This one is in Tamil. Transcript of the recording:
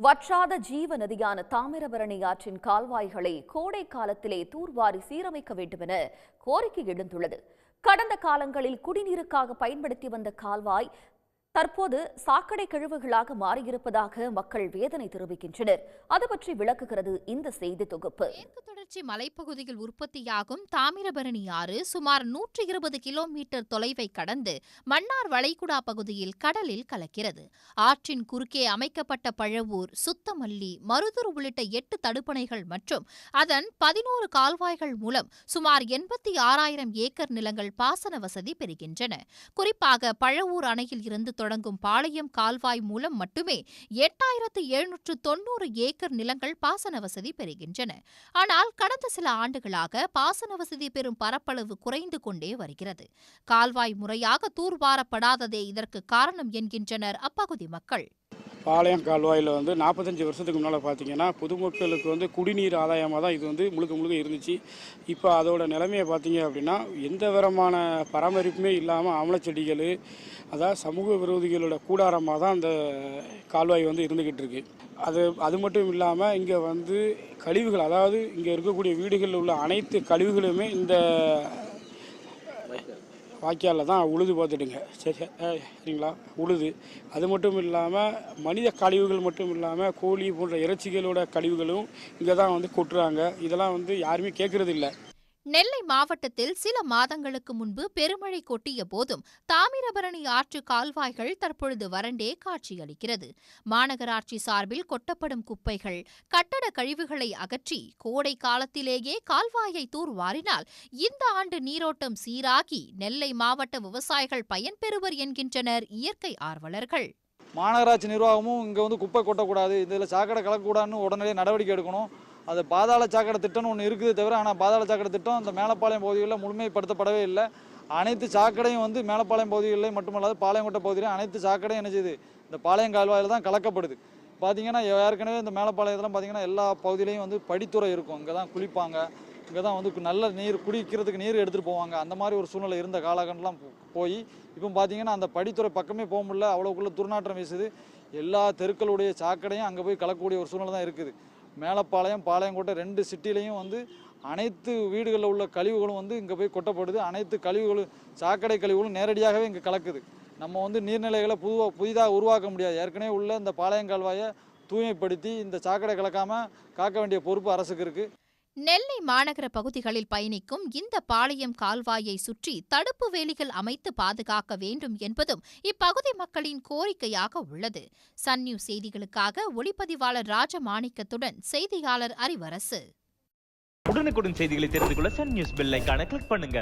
வற்றாத ஜீவ நதியான தாமிரபரணி ஆற்றின் கால்வாய்களை கோடை காலத்திலே தூர்வாரி சீரமைக்க வேண்டுமென கோரிக்கை எழுந்துள்ளது. கடந்த காலங்களில் குடிநீருக்காக பயன்படுத்தி வந்த கால்வாய் தற்போது சாக்கடை கழிவுகளாக மாறியிருப்பதாக மக்கள் வேதனை தெரிவிக்கின்றனர். அது பற்றி விளக்குகிறது இந்த செய்தி தொகுப்பு. மேற்கு தொடர்ச்சி மலைப்பகுதியில் உற்பத்தியாகும் தாமிரபரணி ஆறு சுமார் 120 கிலோமீட்டர் தொலைவை கடந்து மன்னார் வளைகுடா பகுதியில் கடலில் கலக்கிறது. ஆற்றின் குறுக்கே அமைக்கப்பட்ட பழவூர், சுத்தமல்லி, மருதூர் உள்ளிட்ட 8 தடுப்பணைகள் மற்றும் அதன் 11 கால்வாய்கள் மூலம் சுமார் 86,000 ஏக்கர் நிலங்கள் பாசன வசதி பெறுகின்றன. குறிப்பாக பழவூர் அணையில் இருந்து தொடங்கும் பாளையம் கால்வாய் மூலம் மட்டுமே 8,790 ஏக்கர் நிலங்கள் பாசன வசதி பெறுகின்றன. ஆனால் கடந்த சில ஆண்டுகளாக பாசன வசதி பெறும் பரப்பளவு குறைந்து கொண்டே வருகிறது. கால்வாய் முறையாக தூர்வாரப்படாததே இதற்கு காரணம் என்கின்றனர் அப்பகுதி மக்கள். பாளையம் கால்வாயில் 45 வருஷத்துக்கு முன்னால் பார்த்தீங்கன்னா பொதுமக்களுக்கு குடிநீர் ஆதாயமாக தான் இது முழுக்க இருந்துச்சு. இப்போ அதோட நிலைமையை பார்த்தீங்க அப்படின்னா எந்த விதமான பராமரிப்புமே இல்லாமல் ஆமலச்செடிகள், அதாவது சமூக விரோதிகளோட கூடாரமாக தான் அந்த கால்வாய் இருந்துக்கிட்டு இருக்கு. அது மட்டும் இல்லாமல் இங்கே கழிவுகள், அதாவது இங்கே இருக்கக்கூடிய வீடுகளில் உள்ள அனைத்து கழிவுகளுமே இந்த வாய்க்காலில் தான் உழுது பார்த்துடுங்க. சரிங்களா, உழுது. அது மட்டும் இல்லாமல் மனித கழிவுகள் மட்டும் இல்லாமல் கோழி போன்ற இறைச்சிகளோட கழிவுகளும் இங்கே தான் கொட்டுறாங்க. இதெல்லாம் யாருமே கேட்கறது இல்லை. நெல்லை மாவட்டத்தில் சில மாதங்களுக்கு முன்பு பெருமழை கொட்டிய போதும் தாமிரபரணி ஆற்று கால்வாய்கள் தற்பொழுது வறண்டே காட்சியளிக்கிறது. மாநகராட்சி சார்பில் கொட்டப்படும் குப்பைகள், கட்டட கழிவுகளை அகற்றி கோடை காலத்திலேயே கால்வாயை தூர்வாரினால் இந்த ஆண்டு நீரோட்டம் சீராகி நெல்லை மாவட்ட விவசாயிகள் பயன்பெறுவர் என்கின்றனர் இயற்கை ஆர்வலர்கள். மாநகராட்சி நிர்வாகமும் இங்கே குப்பை கொட்டக்கூடாது, இதில் சாக்கடை கலக்கக்கூடாதுன்னு உடனடியே நடவடிக்கை எடுக்கணும். அது பாதாள சாக்கடை திட்டம்னு ஒன்று இருக்குது தவிர, ஆனால் பாதாள சாக்கடை திட்டம் அந்த மேலப்பாளையம் பகுதிகளில் முழுமைப்படுத்தப்படவே இல்லை. அனைத்து சாக்கடையும் மேலப்பாளையம் பகுதிகளில் மட்டுமல்லாது பாளையங்கோட்டை பகுதியிலும் அனைத்து சாக்கடையும் என்ன செய்யுது, இந்த பாளையம் கால்வாயில் தான் கலக்கப்படுது. பார்த்தீங்கன்னா ஏற்கனவே இந்த மேலப்பாளையத்தெல்லாம் பார்த்தீங்கன்னா எல்லா பகுதியிலையும் படித்துறை இருக்கும். இங்கே தான் குளிப்பாங்க, இங்கே தான் நல்ல நீர் குடிக்கிறதுக்கு நீர் எடுத்துகிட்டு போவாங்க. அந்த மாதிரி ஒரு சூழ்நிலை இருந்த காலகட்டம்லாம் போய் இப்போ பார்த்தீங்கன்னா அந்த படித்துறை பக்கமே போக முடியல. அவ்வளோக்குள்ள துர்நாற்றம் வீசுது. எல்லா தெருக்களுடைய சாக்கடையும் அங்கே போய் கலக்கக்கூடிய ஒரு சூழ்நிலை தான் இருக்குது. மேலப்பாளையம், பாளையங்கோட்டை 2 சிட்டிலையும் அனைத்து வீடுகளில் உள்ள கழிவுகளும் இங்கே போய் கொட்டப்படுது. அனைத்து கழிவுகளும், சாக்கடை கழிவுகளும் நேரடியாகவே இங்கே கலக்குது. நம்ம நீர்நிலைகளை புதிதாக உருவாக்க முடியாது. ஏற்கனவே உள்ள இந்த பாளையங்கால்வாயை தூய்மைப்படுத்தி இந்த சாக்கடை கலக்காமல் காக்க வேண்டிய பொறுப்பு அரசுக்கு இருக்குது. நெல்லை மாநகர பகுதிகளில் பயணிக்கும் இந்த பாளையம் கால்வாயை சுற்றி தடுப்பு வேலிகள் அமைத்து பாதுகாக்க வேண்டும் என்பதும் இப்பகுதி மக்களின் கோரிக்கையாக உள்ளது. சன் நியூஸ் செய்திகளுக்காக ஒளிப்பதிவாளர் ராஜமாணிக்கத்துடன் செய்தியாளர் அறிவரசு. உடனுக்குடன் செய்திகளை தெரிந்து கொள்ள சன் நியூஸ் பெல் ஐகானை கிளிக் பண்ணுங்க.